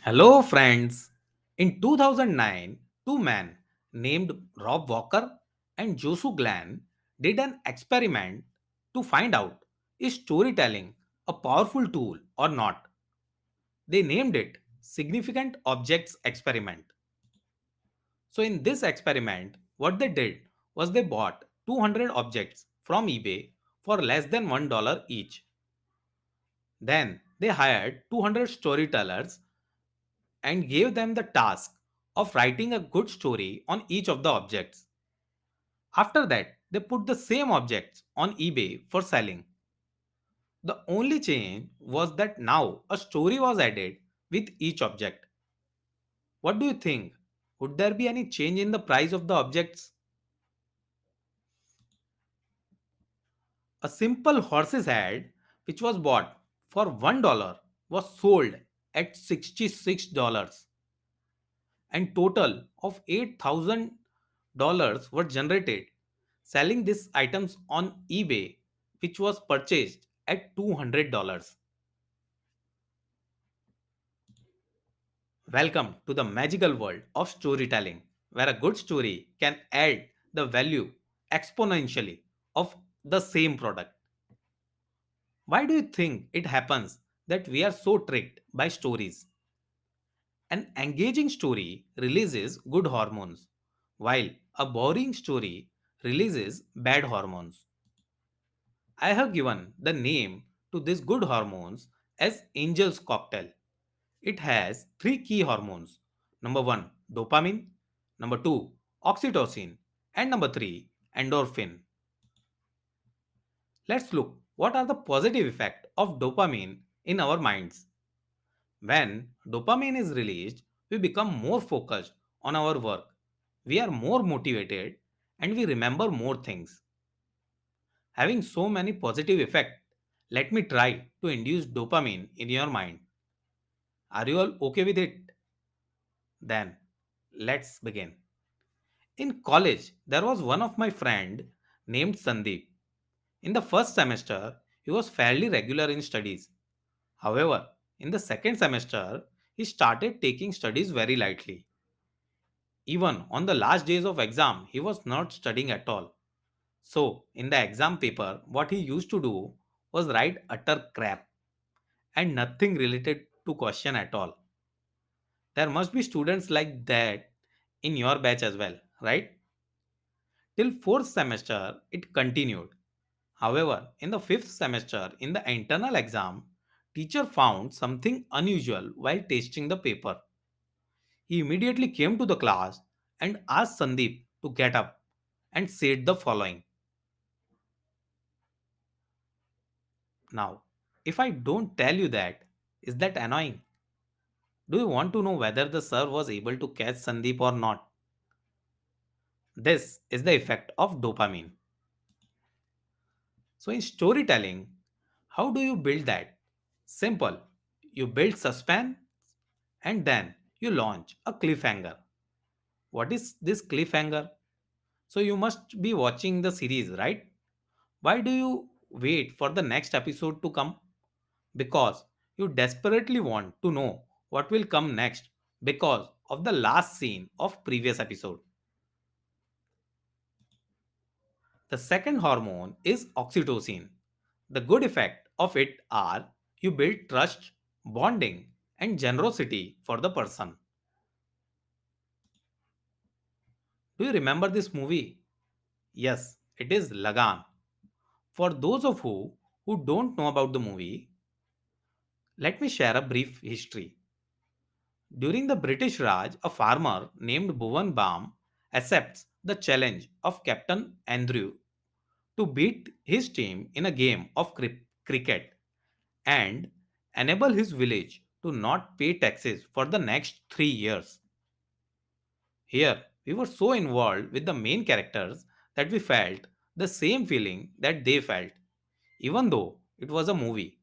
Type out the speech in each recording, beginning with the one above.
Hello, friends. In 2009, two men named Rob Walker and Josu Glenn did an experiment to find out is storytelling a powerful tool or not. They named it Significant Objects Experiment. So, in this experiment, what they did was they bought 200 objects from eBay for less than $1 each. Then they hired 200 storytellers and gave them the task of writing a good story on each of the objects. After that, they put the same objects on eBay for selling. The only change was that now a story was added with each object. What do you think? Would there be any change in the price of the objects? A simple horse's head, which was bought for $1, was sold at $66, and total of $8,000 were generated selling these items on eBay, which was purchased at $200. Welcome to the magical world of storytelling, where a good story can add the value exponentially of the same product. Why do you think it happens that we are so tricked by stories? An engaging story releases good hormones, while a boring story releases bad hormones. I have given the name to these good hormones as Angel's Cocktail. It has three key hormones. Number 1, dopamine. Number 2, oxytocin. And number 3, endorphin. Let's look what are the positive effects of dopamine in our minds. When dopamine is released, we become more focused on our work. We are more motivated and we remember more things. Having so many positive effects, let me try to induce dopamine in your mind. Are you all okay with it? Then let's begin. In college, there was one of my friend named Sandeep. In the first semester, he was fairly regular in studies. However, in the second semester, he started taking studies very lightly. Even on the last days of exam, he was not studying at all. So, in the exam paper, what he used to do was write utter crap and nothing related to question at all. There must be students like that in your batch as well, right? Till fourth semester, it continued. However, in the fifth semester, in the internal exam, teacher found something unusual while testing the paper. He immediately came to the class and asked Sandeep to get up and said the following. Now, if I don't tell you that, is that annoying? Do you want to know whether the sir was able to catch Sandeep or not? This is the effect of dopamine. So, in storytelling, how do you build that? Simple. You build suspense and then you launch a cliffhanger. What is this cliffhanger? So, you must be watching the series, right? Why do you wait for the next episode to come? Because you desperately want to know what will come next because of the last scene of previous episode. The second hormone is oxytocin. The good effect of it are you build trust, bonding, and generosity for the person. Do you remember this movie? Yes, it is Lagan. For those of you who don't know about the movie, let me share a brief history. During the British Raj, a farmer named Bhuvan Bam accepts the challenge of Captain Andrew to beat his team in a game of cricket and enable his village to not pay taxes for the next 3 years. Here, we were so involved with the main characters that we felt the same feeling that they felt, even though it was a movie.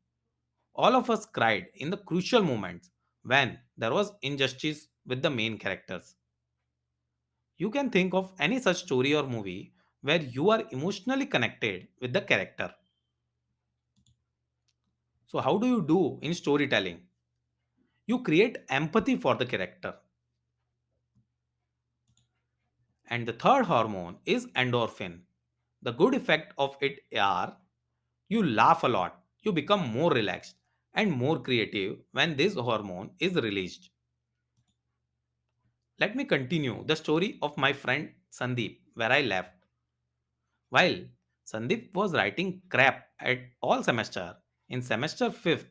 All of us cried in the crucial moments when there was injustice with the main characters. You can think of any such story or movie where you are emotionally connected with the character. So, how do you do in storytelling? You create empathy for the character. And the third hormone is endorphin. The good effect of it are you laugh a lot, you become more relaxed and more creative when this hormone is released. Let me continue the story of my friend Sandeep where I left. While Sandeep was writing crap at all semester, in semester 5th,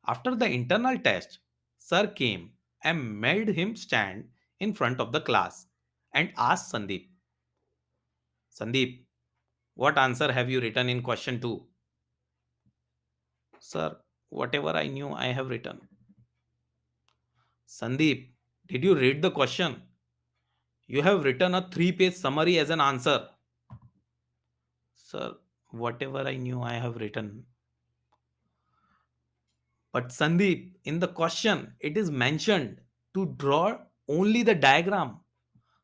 after the internal test, sir came and made him stand in front of the class and asked Sandeep, Sandeep, what answer have you written in question 2? Sir, whatever I knew, I have written. Sandeep, did you read the question? You have written a 3-page summary as an answer. Sir, whatever I knew, I have written. But Sandeep, in the question, it is mentioned to draw only the diagram.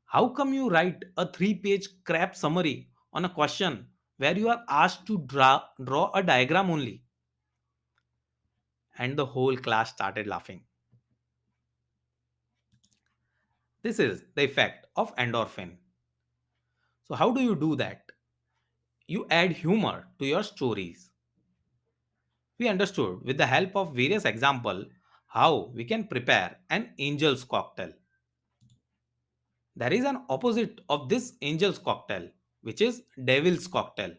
How come you write a 3-page crap summary on a question where you are asked to draw a diagram only? And the whole class started laughing. This is the effect of endorphin. So, how do you do that? You add humor to your stories. We understood with the help of various examples how we can prepare an angel's cocktail. There is an opposite of this angel's cocktail, which is devil's cocktail.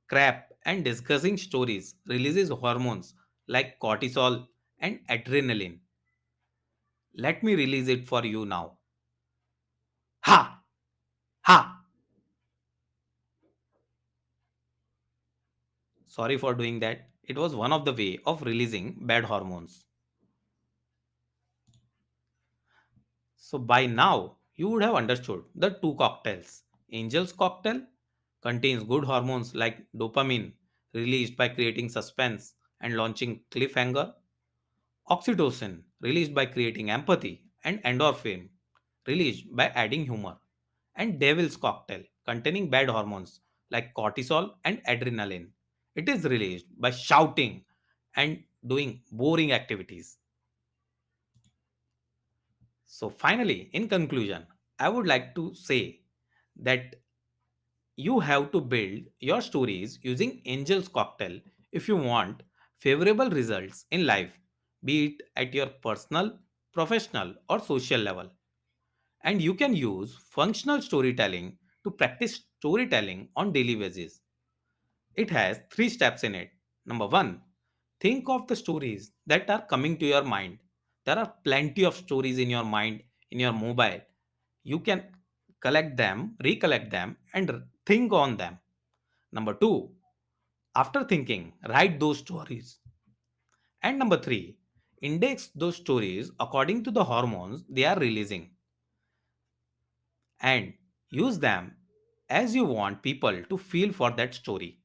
Crap and discussing stories releases hormones like cortisol and adrenaline. Let me release it for you now. Ha! Ha! Sorry for doing that. It was one of the way of releasing bad hormones. So by now, you would have understood the two cocktails. Angel's cocktail contains good hormones like dopamine released by creating suspense and launching cliffhanger, oxytocin released by creating empathy, and endorphin released by adding humor, and devil's cocktail containing bad hormones like cortisol and adrenaline. It is released by shouting and doing boring activities. So, finally, in conclusion, I would like to say that you have to build your stories using Angel's Cocktail if you want favorable results in life, be it at your personal, professional, or social level. And you can use functional storytelling to practice storytelling on daily basis. It has 3 steps in it. Number 1, think of the stories that are coming to your mind. There are plenty of stories in your mind, in your mobile. You can collect them, recollect them, and think on them. Number 2, after thinking, write those stories. And number 3, index those stories according to the hormones they are releasing and use them as you want people to feel for that story.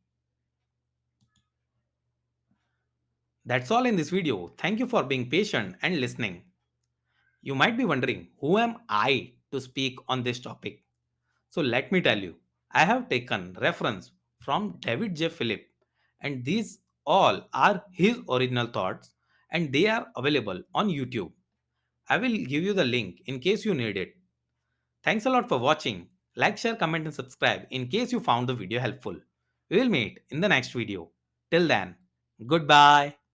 That's all in this video. Thank you for being patient and listening. You might be wondering, who am I to speak on this topic? So let me tell you, I have taken reference from David J. Phillips, and these all are his original thoughts and they are available on YouTube. I will give you the link in case you need it. Thanks a lot for watching. Like, share, comment, and subscribe in case you found the video helpful. We will meet in the next video. Till then, goodbye.